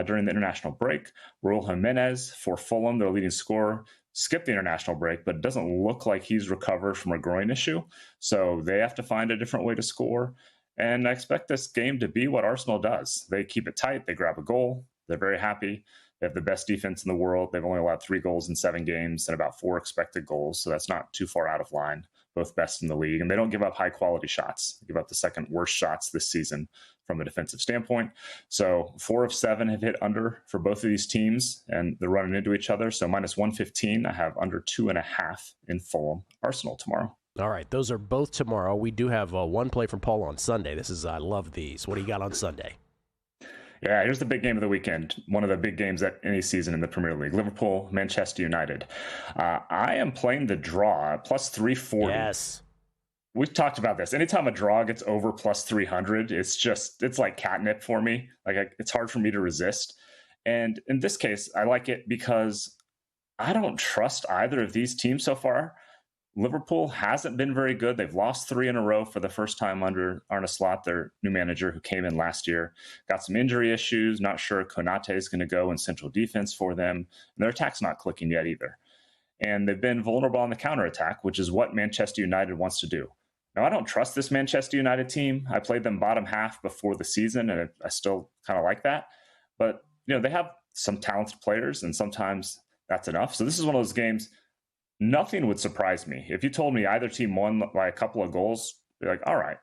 during the international break. Raul Jimenez for Fulham, their leading scorer, skipped the international break, but it doesn't look like he's recovered from a groin issue. So they have to find a different way to score. And I expect this game to be what Arsenal does. They keep it tight. They grab a goal. They're very happy. They have the best defense in the world. They've only allowed 3 goals in 7 games and about 4 expected goals. So that's not too far out of line, both best in the league. And they don't give up high quality shots. They give up the second worst shots this season from a defensive standpoint. So 4 of 7 have hit under for both of these teams, and they're running into each other. So minus 115, I have under 2.5 in Fulham Arsenal tomorrow. All right, those are both tomorrow. We do have one play from Paul on Sunday. I love these. What do you got on Sunday? Yeah, here's the big game of the weekend. One of the big games at any season in the Premier League. Liverpool, Manchester United. I am playing the draw at plus 340. Yes. We've talked about this. Anytime a draw gets over plus 300, it's like catnip for me. It's hard for me to resist. And in this case, I like it because I don't trust either of these teams so far. Liverpool hasn't been very good. They've lost 3 in a row for the first time under Arne Slot, their new manager who came in last year. Got some injury issues. Not sure Konate is going to go in central defense for them. And their attack's not clicking yet either. And they've been vulnerable on the counterattack, which is what Manchester United wants to do. Now, I don't trust this Manchester United team. I played them bottom half before the season, and I still kind of like that. But, they have some talented players, and sometimes that's enough. So this is one of those games. Nothing would surprise me. If you told me either team won by a couple of goals, You're like, all right.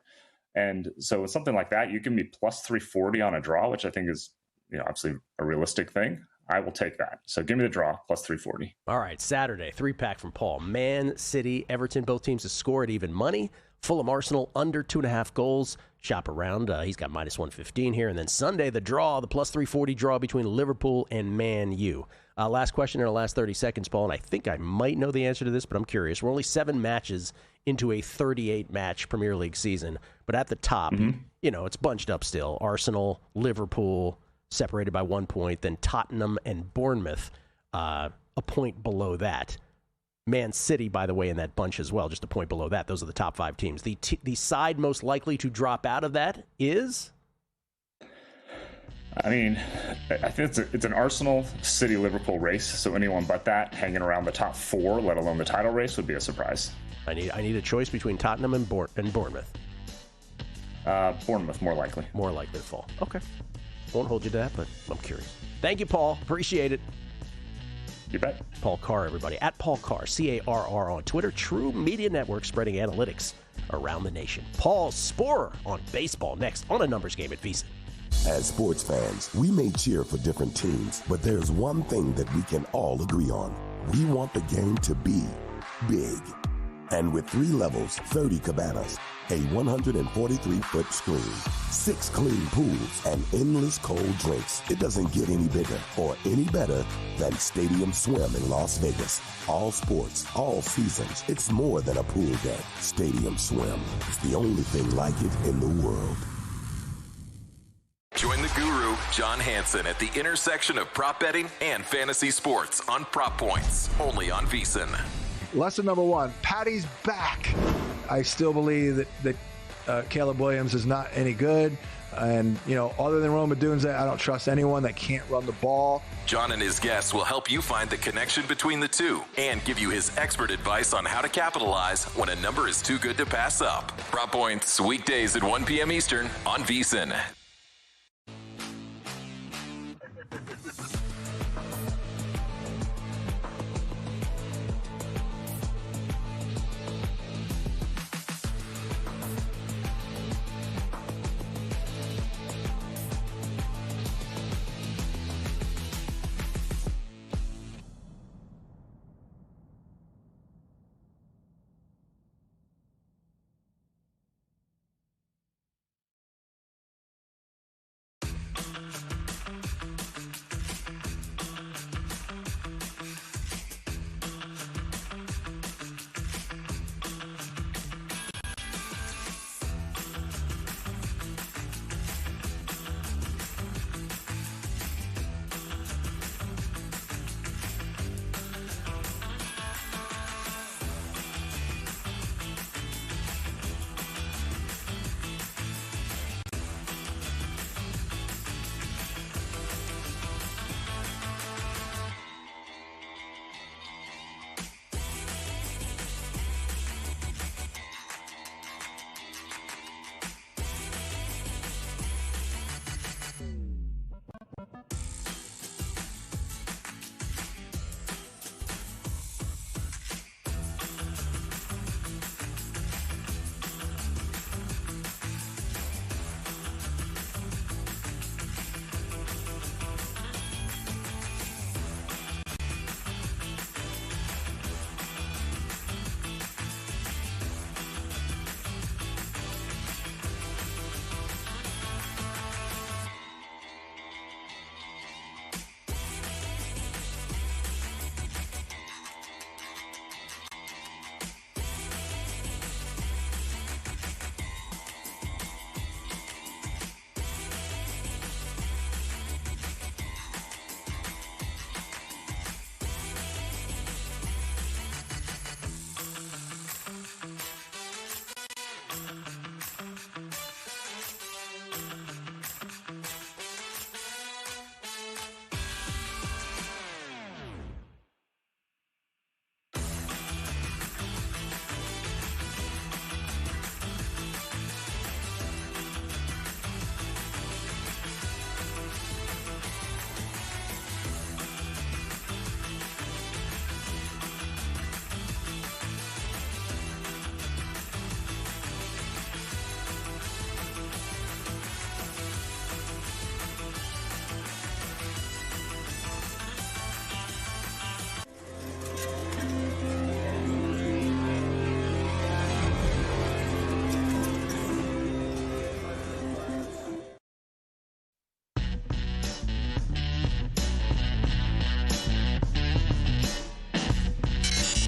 And so with something like that, you give me plus 340 on a draw, which I think is, obviously a realistic thing. I will take that. So give me the draw, plus 340. All right, Saturday, 3-pack from Paul. Man City, Everton, both teams to score at even money. Fulham Arsenal under 2.5 goals. Shop around. He's got minus 115 here. And then Sunday, the draw, the plus 340 draw between Liverpool and Man U. Last question in our last 30 seconds, Paul, and I think I might know the answer to this, but I'm curious. We're only 7 matches into a 38-match Premier League season. But at the top, it's bunched up still. Arsenal, Liverpool, separated by 1 point, then Tottenham and Bournemouth, a point below that. Man City, by the way, in that bunch as well, just a point below that. Those are the top 5 teams. The side most likely to drop out of that is? I mean, I think it's an Arsenal, City, Liverpool race. So anyone but that hanging around the top 4, let alone the title race, would be a surprise. I need a choice between Tottenham and Bournemouth. Bournemouth, more likely. More likely to fall. Okay. Won't hold you to that, but I'm curious. Thank you, Paul. Appreciate it. You bet. Paul Carr, everybody. At Paul Carr, C-A-R-R on Twitter. True Media Network, spreading analytics around the nation. Paul Sporer on baseball next on A Numbers Game at VSiN. As sports fans, we may cheer for different teams, but there's one thing that we can all agree on. We want the game to be big. And with 3 levels, 30 cabanas, a 143-foot screen, 6 clean pools, and endless cold drinks, it doesn't get any bigger or any better than Stadium Swim in Las Vegas. All sports, all seasons. It's more than a pool deck. Stadium Swim is the only thing like it in the world. Join the guru, John Hansen, at the intersection of prop betting and fantasy sports on Prop Points, only on VSiN. Lesson number 1, Patty's back. I still believe that Caleb Williams is not any good. And, other than Roma Dunze, I don't trust anyone that can't run the ball. John and his guests will help you find the connection between the two and give you his expert advice on how to capitalize when a number is too good to pass up. Prop Points, weekdays at 1 p.m. Eastern on VSiN.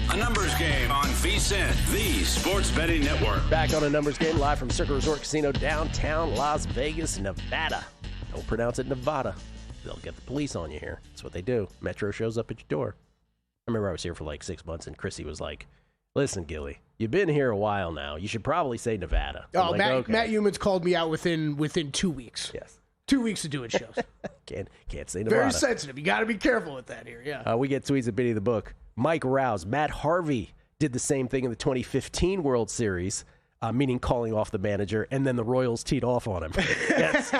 A numbers game on VSiN, the sports betting network. Back on a numbers game live from Circa Resort Casino, downtown Las Vegas, Nevada. Don't pronounce it Nevada. They'll get the police on you here. That's what they do. Metro shows up at your door. I remember I was here for like 6 months, and Chrissy was like, listen, Gilly, you've been here a while now. You should probably say Nevada. Oh, like, Matt, okay. Matt Humans called me out within 2 weeks. Yes. 2 weeks of doing shows. Can't say Nevada. Very sensitive. You got to be careful with that here, yeah. We get tweets at Biddy the Book. Mike Rouse, Matt Harvey did the same thing in the 2015 World Series, meaning calling off the manager, and then the Royals teed off on him. Yes.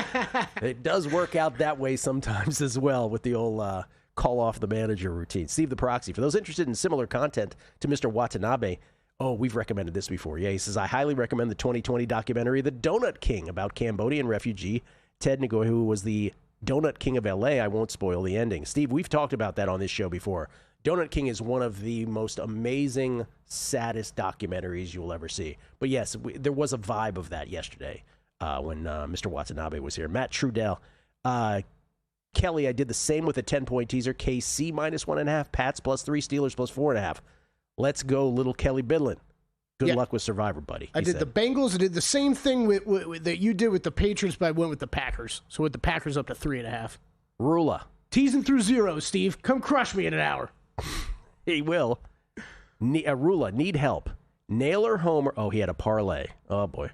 It does work out that way sometimes as well with the old call off the manager routine. Steve the Proxy, for those interested in similar content to Mr. Watanabe, we've recommended this before. Yeah, he says, I highly recommend the 2020 documentary, The Donut King, about Cambodian refugee Ted Ngoy, who was the Donut King of L.A. I won't spoil the ending. Steve, we've talked about that on this show before. Donut King is one of the most amazing, saddest documentaries you will ever see. But yes, there was a vibe of that yesterday when Mr. Watanabe was here. Matt Trudell. Kelly, I did the same with a 10-point teaser. KC -1.5, Pats +3, Steelers +4.5. Let's go, little Kelly Bidlin. Good luck with Survivor, buddy. I did the Bengals. I did the same thing with that you did with the Patriots, but I went with the Packers. So with the Packers up to 3.5. Rula. Teasing through zeros, Steve. Come crush me in an hour. He will. Rula, need help. Naylor Homer. Oh, he had a parlay. Oh, boy.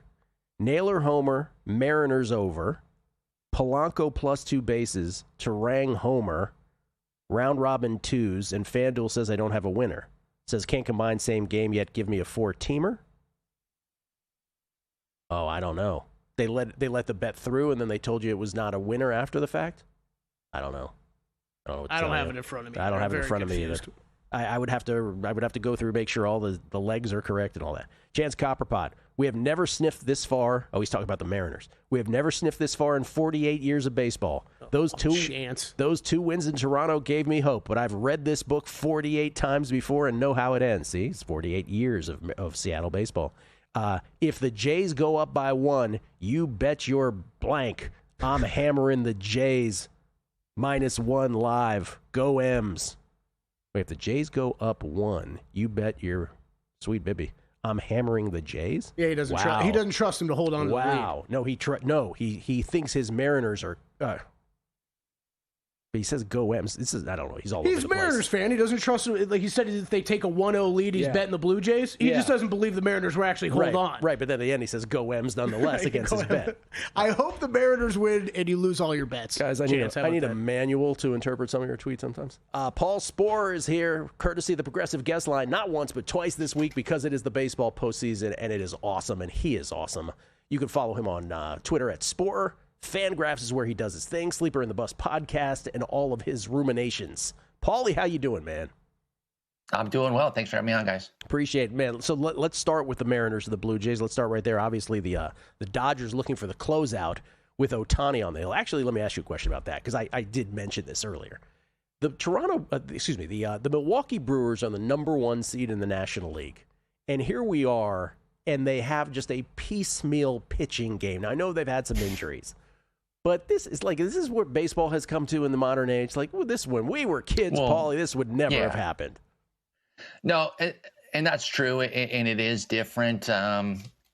Naylor Homer, Mariners over. Polanco +2 bases. Terang Homer. Round robin 2s. And FanDuel says I don't have a winner. Says can't combine same game yet. Give me a 4-teamer. Oh, I don't know. They let the bet through, and then they told you it was not a winner after the fact. I don't know. I don't have it in front of me. I don't have it in front of me either. I would have to go through, make sure all the legs are correct and all that. Chance Copperpot. We have never sniffed this far. Oh, he's talking about the Mariners. We have never sniffed this far in 48 years of baseball. Those two wins in Toronto gave me hope, but I've read this book 48 times before and know how it ends. See, it's 48 years of Seattle baseball. If the Jays go up by 1, you bet your blank I'm hammering the Jays -1 live. Go M's. Wait, if the Jays go up 1, you bet your sweet Bibby I'm hammering the Jays? Yeah, he doesn't. He doesn't trust him to hold on to the lead. Wow. No, he thinks his Mariners are. But he says go M's. I don't know. He's all over the place. He's a Mariners fan. He doesn't trust them. Like he said, if they take a 1-0 lead, he's betting the Blue Jays. He just doesn't believe the Mariners will actually hold on. Right, but then at the end he says go M's nonetheless against his bet. I hope the Mariners win and you lose all your bets. Guys, I need a manual to interpret some of your tweets sometimes. Paul Sporer is here, courtesy of the Progressive Guest Line, not once but twice this week because it is the baseball postseason and it is awesome, and he is awesome. You can follow him on Twitter at Sporer. Fangraphs is where he does his thing. Sleeper in the Bus podcast and all of his ruminations. Paulie, how you doing, man? I'm doing well. Thanks for having me on, guys. Appreciate it, man. So let's start with the Mariners and the Blue Jays. Let's start right there. Obviously, the Dodgers looking for the closeout with Ohtani on the hill. Actually, let me ask you a question about that because I did mention this earlier. The the Milwaukee Brewers are the #1 seed in the National League, and here we are, and they have just a piecemeal pitching game. Now I know they've had some injuries. But this is what baseball has come to in the modern age. Like, well, this when we were kids, Paulie, this would never have happened. No, and that's true, and it is different.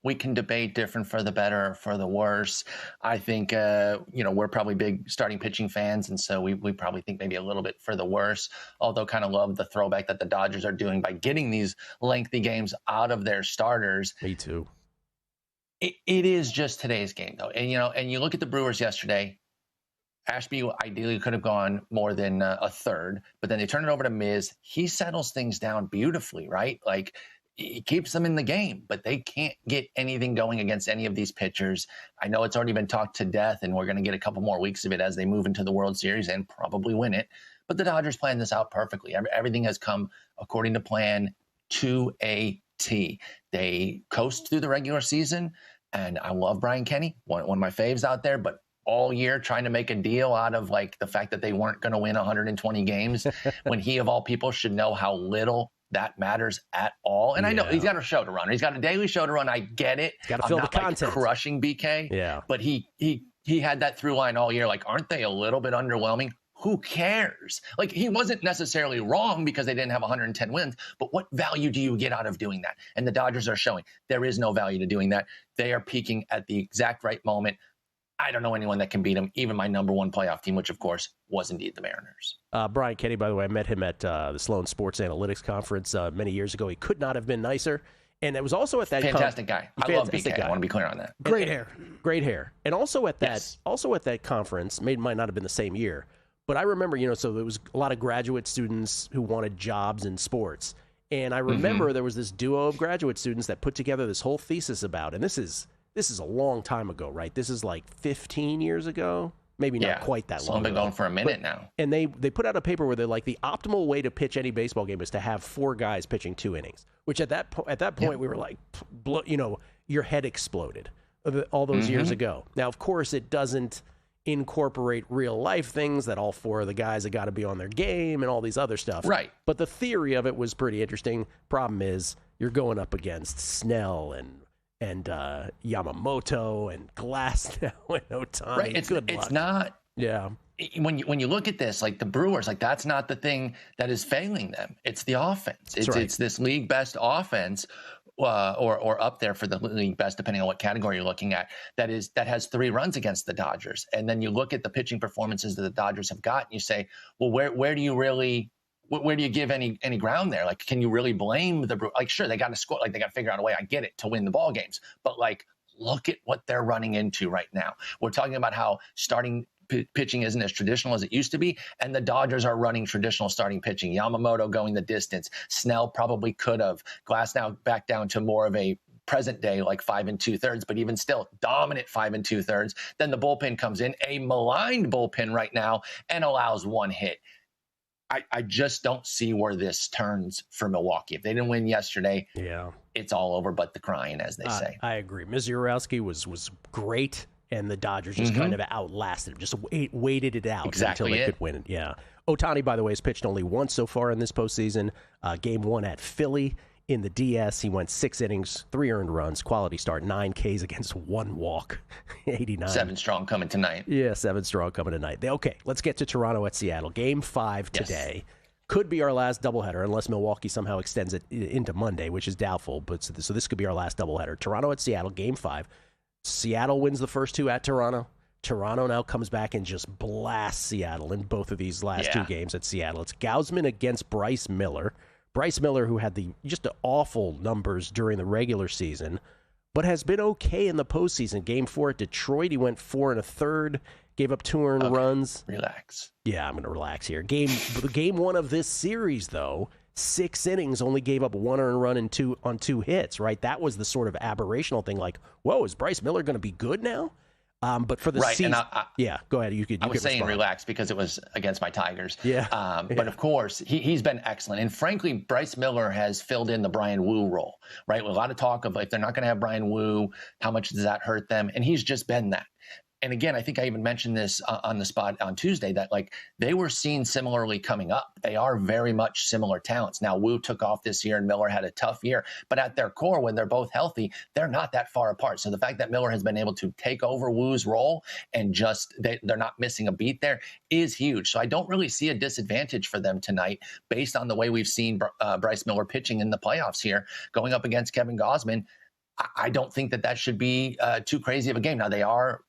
We can debate different for the better or for the worse. I think, we're probably big starting pitching fans, and so we probably think maybe a little bit for the worse, although kind of love the throwback that the Dodgers are doing by getting these lengthy games out of their starters. Me too. It is just today's game, though. And you look at the Brewers yesterday, Ashby ideally could have gone more than a third, but then they turn it over to Miz. He settles things down beautifully, right? Like, he keeps them in the game, but they can't get anything going against any of these pitchers. I know it's already been talked to death, and we're going to get a couple more weeks of it as they move into the World Series and probably win it. But the Dodgers planned this out perfectly. Everything has come according to plan to a T. They coast through the regular season, and I love Brian Kenny, one of my faves out there, but all year trying to make a deal out of like the fact that they weren't going to win 120 games when he, of all people, should know how little that matters at all. And I know he's got a show to run. He's got a daily show to run. I get it. He's got to fill the content. Crushing BK. Yeah. But he had that through line all year. Like, aren't they a little bit underwhelming? who cares? Like, he wasn't necessarily wrong because they didn't have 110 wins, but what value do you get out of doing that? And the Dodgers are showing there is no value to doing that. They are peaking at the exact right moment. I don't know anyone that can beat them, even my number one playoff team, which, of course, was indeed the Mariners. Brian Kenny, by the way, I met him at the Sloan Sports Analytics Conference many years ago. He could not have been nicer. And it was also at that fantastic guy. I love BK. I want to be clear on that. Great hair. And also at that conference, might not have been the same year, but I remember, so there was a lot of graduate students who wanted jobs in sports. And I remember there was this duo of graduate students that put together this whole thesis about, and this is a long time ago, right? This is like 15 years ago. Maybe not quite that long. It's been going for a minute now. And they put out a paper where they're like, the optimal way to pitch any baseball game is to have 4 guys pitching 2 innings, which at that point we were like, your head exploded all those years ago. Now, of course, it doesn't incorporate real life things that all 4 of the guys have got to be on their game and all these other stuff. Right. But the theory of it was pretty interesting. Problem is you're going up against Snell and Yamamoto and Glasnow and Ohtani. Right. It's not. Yeah. When you look at this, like the Brewers, like that's not the thing that is failing them. It's the offense. It's this league best offense, or up there for the league best, depending on what category you're looking at. That has 3 runs against the Dodgers, and then you look at the pitching performances that the Dodgers have got, and you say, well, where do you give any ground there? Like, can you really blame the Brewers? Like, sure, they got to score. Like, they got to figure out a way. I get it, to win the ball games, but like, look at what they're running into right now. We're talking about how starting pitching isn't as traditional as it used to be, and the Dodgers are running traditional starting pitching. Yamamoto going the distance. Snell probably could have. Glasnow back down to more of a present day, like 5 2/3, but even still dominant 5 2/3. Then the bullpen comes in, a maligned bullpen right now, and allows 1 hit. I just don't see where this turns for Milwaukee. If they didn't win yesterday, it's all over but the crying, as they say. I agree. Mizurowski was great, and the Dodgers just kind of outlasted him, just waited it out until they could win it. Yeah. Ohtani, by the way, has pitched only once so far in this postseason. Game 1 at Philly. In the DS, he went 6 innings, 3 earned runs, quality start, 9 Ks against 1 walk, 89. 7 strong coming tonight. Yeah, 7 strong coming tonight. Okay, let's get to Toronto at Seattle. Game 5 today. Could be our last doubleheader unless Milwaukee somehow extends it into Monday, which is doubtful. But so this could be our last doubleheader. Toronto at Seattle, Game 5. Seattle wins the first 2 at Toronto. Toronto now comes back and just blasts Seattle in both of these last 2 games at Seattle. It's Gausman against Bryce Miller. Bryce Miller, who had just awful numbers during the regular season, but has been okay in the postseason. Game 4 at Detroit, he went 4 1/3, gave up 2 earned runs. Relax. Yeah, I'm going to relax here. Game 1 of this series, though, 6 innings, only gave up 1 earned run and 2 hits, right? That was the sort of aberrational thing, like, whoa, is Bryce Miller going to be good now? But for the season, go ahead. I was saying relax because it was against my Tigers. Yeah. But of course, he's been excellent. And frankly, Bryce Miller has filled in the Brian Wu role, right? With a lot of talk of, if they're not going to have Brian Wu, how much does that hurt them? And he's just been that. And again, I think I even mentioned this on the spot on Tuesday, that like they were seen similarly coming up. They are very much similar talents. Now, Wu took off this year and Miller had a tough year, but at their core, when they're both healthy, they're not that far apart. So the fact that Miller has been able to take over Wu's role and just they're not missing a beat there is huge. So I don't really see a disadvantage for them tonight based on the way we've seen Bryce Miller pitching in the playoffs here, going up against Kevin Gausman. I don't think that should be too crazy of a game. Now, they are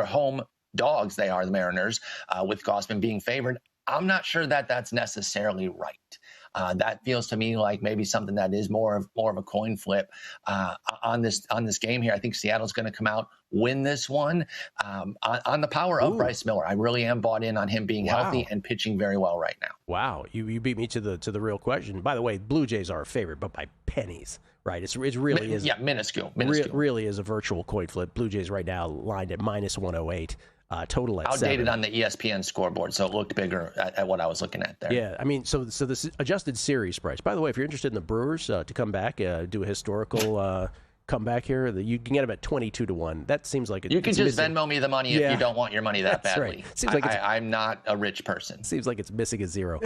home dogs. They are the Mariners, with Gausman being favored. I'm not sure that that's necessarily right. That feels to me like maybe something that is more of a coin flip on this game here. I think Seattle's going to come out, win this one on the power of Bryce Miller. I really am bought in on him being healthy and pitching very well right now. Wow, you beat me to the real question. By the way, Blue Jays are a favorite, but by pennies. Right, it really is. Yeah, minuscule. Really is a virtual coin flip. Blue Jays right now lined at -108. Total at outdated 7. On the ESPN scoreboard, so it looked bigger at what I was looking at there. Yeah, I mean, so this adjusted series price. By the way, if you're interested in the Brewers to come back, do a historical comeback here, you can get them at 22-1. That seems like you can just Venmo me the money if you don't want your money that badly. Right. Seems like I'm not a rich person. Seems like it's missing a 0.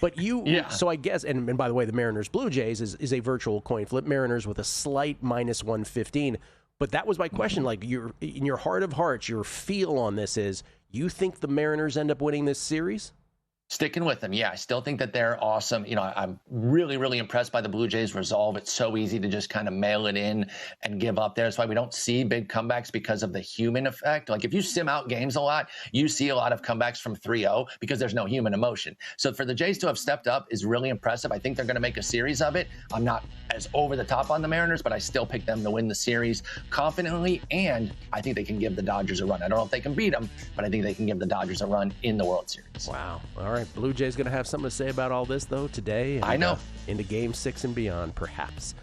But you, so I guess, and by the way, the Mariners Blue Jays is a virtual coin flip. Mariners with a slight -115. But that was my question. Like, in your heart of hearts, your feel on this is You think the Mariners end up winning this series? Sticking with them, yeah. I still think that they're awesome. I'm really, really impressed by the Blue Jays' resolve. It's so easy to just kind of mail it in and give up there. That's why we don't see big comebacks because of the human effect. Like if you sim out games a lot, you see a lot of comebacks from 3-0 because there's no human emotion. So for the Jays to have stepped up is really impressive. I think they're going to make a series of it. I'm not as over the top on the Mariners, but I still pick them to win the series confidently, and I think they can give the Dodgers a run. I don't know if they can beat them, but I think they can give the Dodgers a run in the World Series. Wow. All right. Blue Jays going to have something to say about all this, though, today. And, I know. Into Game 6 and beyond, perhaps.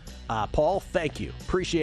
Paul, thank you. Appreciate it.